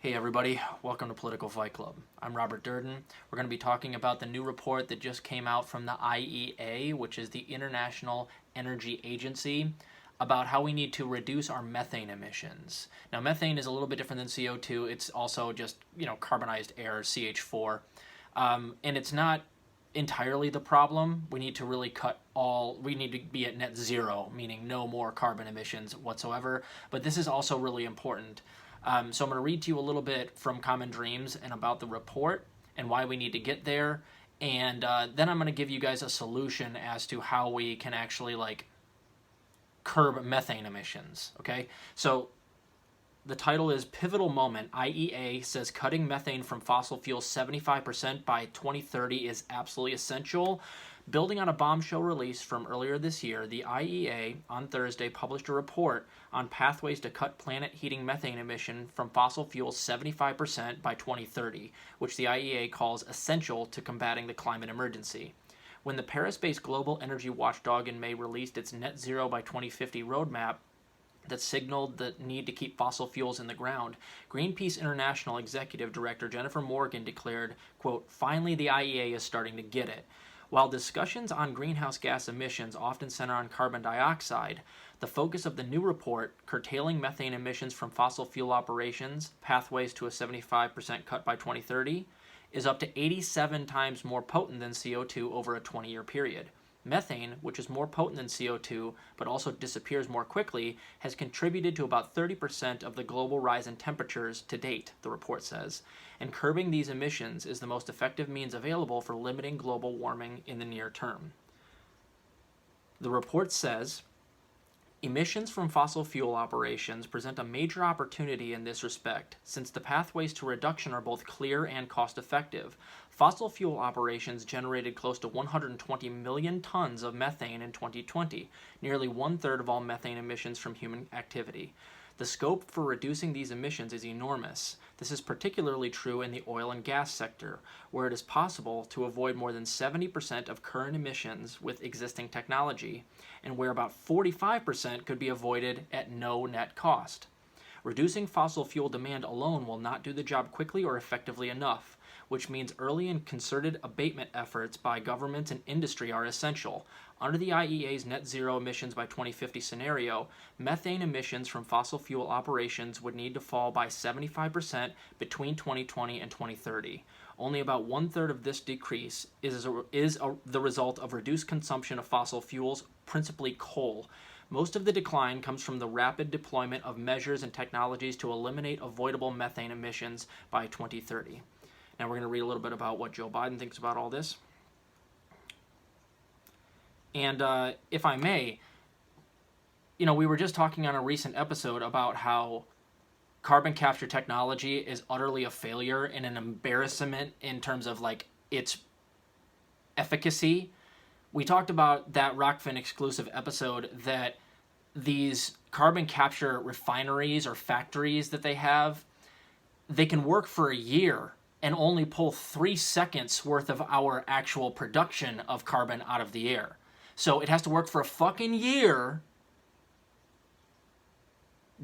Hey everybody, welcome to Political Fight Club. I'm Robert Durden. We're going to be talking about the new report that just came out from the IEA, which is the International Energy Agency, about how we need to reduce our methane emissions. Now, methane is a little bit different than CO2. It's also just, carbonized air, CH4. And it's not entirely the problem. We need to really we need to be at net zero, meaning no more carbon emissions whatsoever. But this is also really important. So I'm going to read to you a little bit from Common Dreams and about the report and why we need to get there. And then I'm going to give you guys a solution as to how we can actually curb methane emissions. Okay, so the title is Pivotal Moment. IEA says cutting methane from fossil fuels 75% by 2030 is absolutely essential. Building on a bombshell release from earlier this year, the IEA on Thursday published a report on pathways to cut planet heating methane emission from fossil fuels 75% by 2030, which the IEA calls essential to combating the climate emergency. When the Paris-based global energy watchdog in May released its net zero by 2050 roadmap, that signaled the need to keep fossil fuels in the ground, Greenpeace International Executive Director Jennifer Morgan declared, quote, "Finally the IEA is starting to get it." While discussions on greenhouse gas emissions often center on carbon dioxide, the focus of the new report, Curtailing Methane Emissions from Fossil Fuel Operations, Pathways to a 75% Cut by 2030, is up to 87 times more potent than CO2 over a 20-year period. Methane, which is more potent than CO2 but also disappears more quickly, has contributed to about 30% of the global rise in temperatures to date, the report says, and curbing these emissions is the most effective means available for limiting global warming in the near term. The report says, emissions from fossil fuel operations present a major opportunity in this respect, since the pathways to reduction are both clear and cost-effective. Fossil fuel operations generated close to 120 million tons of methane in 2020, nearly one-third of all methane emissions from human activity. The scope for reducing these emissions is enormous. This is particularly true in the oil and gas sector, where it is possible to avoid more than 70% of current emissions with existing technology, and where about 45% could be avoided at no net cost. Reducing fossil fuel demand alone will not do the job quickly or effectively enough, which means early and concerted abatement efforts by governments and industry are essential. Under the IEA's net zero emissions by 2050 scenario, methane emissions from fossil fuel operations would need to fall by 75% between 2020 and 2030. Only about one-third of this decrease is the result of reduced consumption of fossil fuels, principally coal. Most of the decline comes from the rapid deployment of measures and technologies to eliminate avoidable methane emissions by 2030. Now we're going to read a little bit about what Joe Biden thinks about all this. And if I may, we were just talking on a recent episode about how carbon capture technology is utterly a failure and an embarrassment in terms of its efficacy. We talked about that Rockfin exclusive episode that these carbon capture refineries or factories that they have, they can work for a year and only pull 3 seconds worth of our actual production of carbon out of the air. So it has to work for a fucking year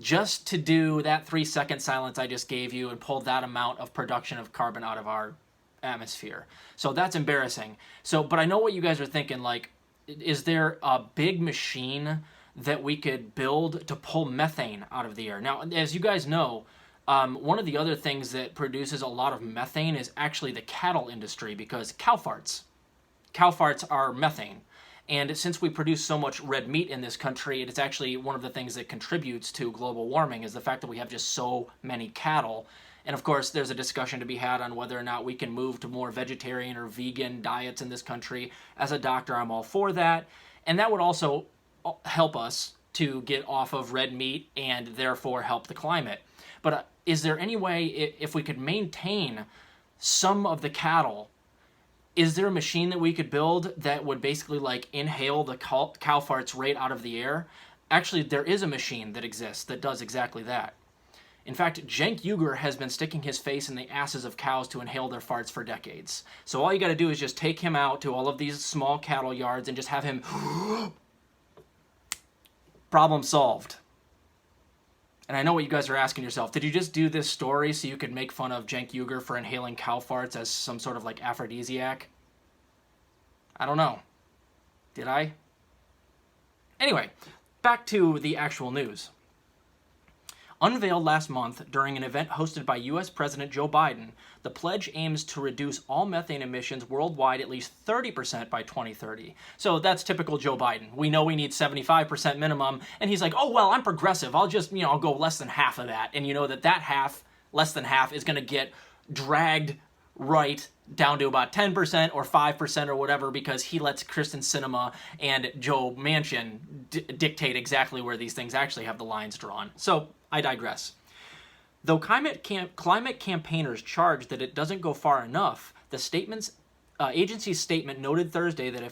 just to do that 3-second silence I just gave you and pull that amount of production of carbon out of our atmosphere. So that's embarrassing. But I know what you guys are thinking, is there a big machine that we could build to pull methane out of the air? Now, as you guys know, one of the other things that produces a lot of methane is actually the cattle industry, because cow farts are methane. And since we produce so much red meat in this country, it is actually one of the things that contributes to global warming, is the fact that we have just so many cattle. And of course, there's a discussion to be had on whether or not we can move to more vegetarian or vegan diets in this country. As a doctor, I'm all for that. And that would also help us to get off of red meat and therefore help the climate. But is there any way, if we could maintain some of the cattle, is there a machine that we could build that would basically inhale the cow farts right out of the air? Actually, there is a machine that exists that does exactly that. In fact, Cenk Uygur has been sticking his face in the asses of cows to inhale their farts for decades. So all you got to do is just take him out to all of these small cattle yards and just have him... Problem solved. And I know what you guys are asking yourself. Did you just do this story so you could make fun of Cenk Uygur for inhaling cow farts as some sort of like aphrodisiac? I don't know. Did I? Anyway, back to the actual news. Unveiled last month during an event hosted by U.S. President Joe Biden, the pledge aims to reduce all methane emissions worldwide at least 30% by 2030. So that's typical Joe Biden. We know we need 75% minimum, and he's like, oh, well, I'm progressive. I'll just, I'll go less than half of that. And you know that half, less than half, is going to get dragged right down to about 10% or 5% or whatever, because he lets Kristen Sinema and Joe Manchin dictate exactly where these things actually have the lines drawn. So I digress. Though climate campaigners charge that it doesn't go far enough, the agency's statement noted Thursday that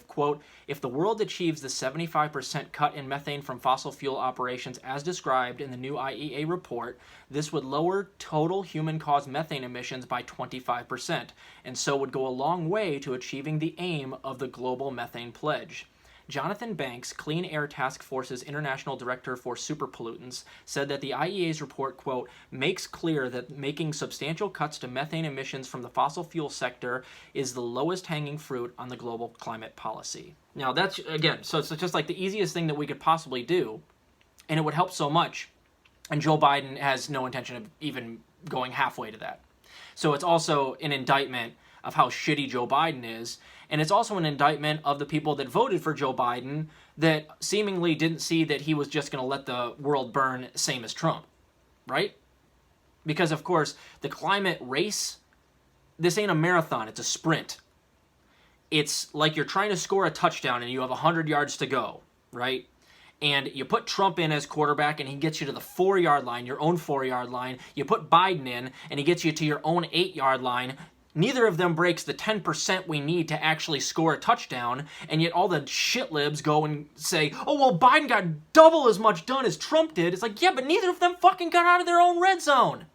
if the world achieves the 75% cut in methane from fossil fuel operations as described in the new IEA report, this would lower total human-caused methane emissions by 25%, and so would go a long way to achieving the aim of the global methane pledge. Jonathan Banks, Clean Air Task Force's International Director for Superpollutants, said that the IEA's report, quote, makes clear that making substantial cuts to methane emissions from the fossil fuel sector is the lowest hanging fruit on the global climate policy. Now that's, again, so it's just like the easiest thing that we could possibly do, and it would help so much, and Joe Biden has no intention of even going halfway to that. So it's also an indictment of how shitty Joe Biden is, and it's also an indictment of the people that voted for Joe Biden that seemingly didn't see that he was just going to let the world burn, same as Trump, right? Because, of course, the climate race, this ain't a marathon, it's a sprint. It's like you're trying to score a touchdown and you have 100 yards to go, right? And you put Trump in as quarterback and he gets you to the 4-yard line, your own 4-yard line. You put Biden in and he gets you to your own 8-yard line. Neither of them breaks the 10% we need to actually score a touchdown, and yet all the shit libs go and say, oh, well, Biden got double as much done as Trump did. It's like, yeah, but neither of them fucking got out of their own red zone.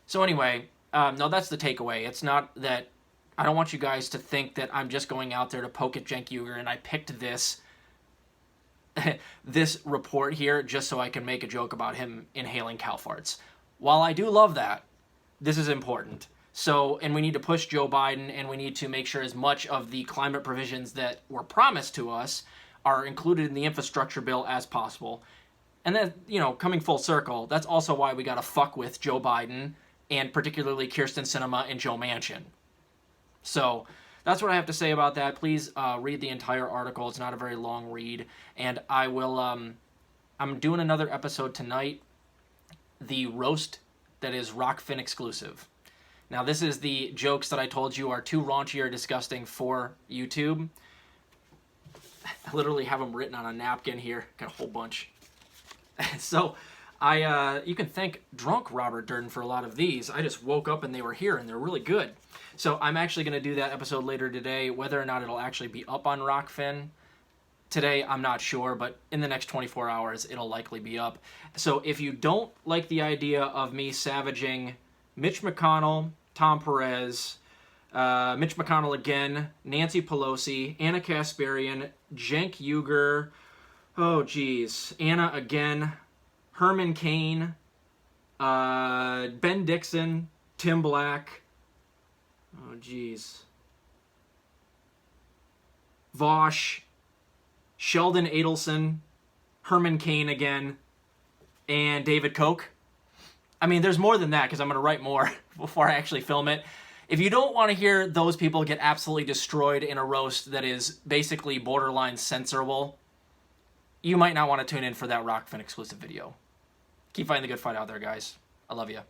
So anyway, no, that's the takeaway. It's not that, I don't want you guys to think that I'm just going out there to poke at Cenk Uygur and I picked this this report here just so I can make a joke about him inhaling cow farts. While I do love that, this is important. So, and we need to push Joe Biden, and we need to make sure as much of the climate provisions that were promised to us are included in the infrastructure bill as possible. And then, coming full circle, that's also why we got to fuck with Joe Biden, and particularly Kirsten Sinema and Joe Manchin. So, that's what I have to say about that. Please read the entire article. It's not a very long read. And I will, I'm doing another episode tonight, the roast that is Rockfin exclusive. Now, this is the jokes that I told you are too raunchy or disgusting for YouTube. I literally have them written on a napkin here. Got a whole bunch. So, you can thank drunk Robert Durden for a lot of these. I just woke up and they were here, and they're really good. So, I'm actually going to do that episode later today. Whether or not it'll actually be up on Rockfin today, I'm not sure, but in the next 24 hours, it'll likely be up. So, if you don't like the idea of me savaging Mitch McConnell, Tom Perez, Mitch McConnell again, Nancy Pelosi, Anna Kasparian, Cenk Uygur, Anna again, Herman Cain, Ben Dixon, Tim Black, Vosh, Sheldon Adelson, Herman Cain again, and David Koch. I mean, there's more than that because I'm going to write more before I actually film it. If you don't want to hear those people get absolutely destroyed in a roast that is basically borderline censorable, you might not want to tune in for that Rockfin exclusive video. Keep fighting the good fight out there, guys. I love you.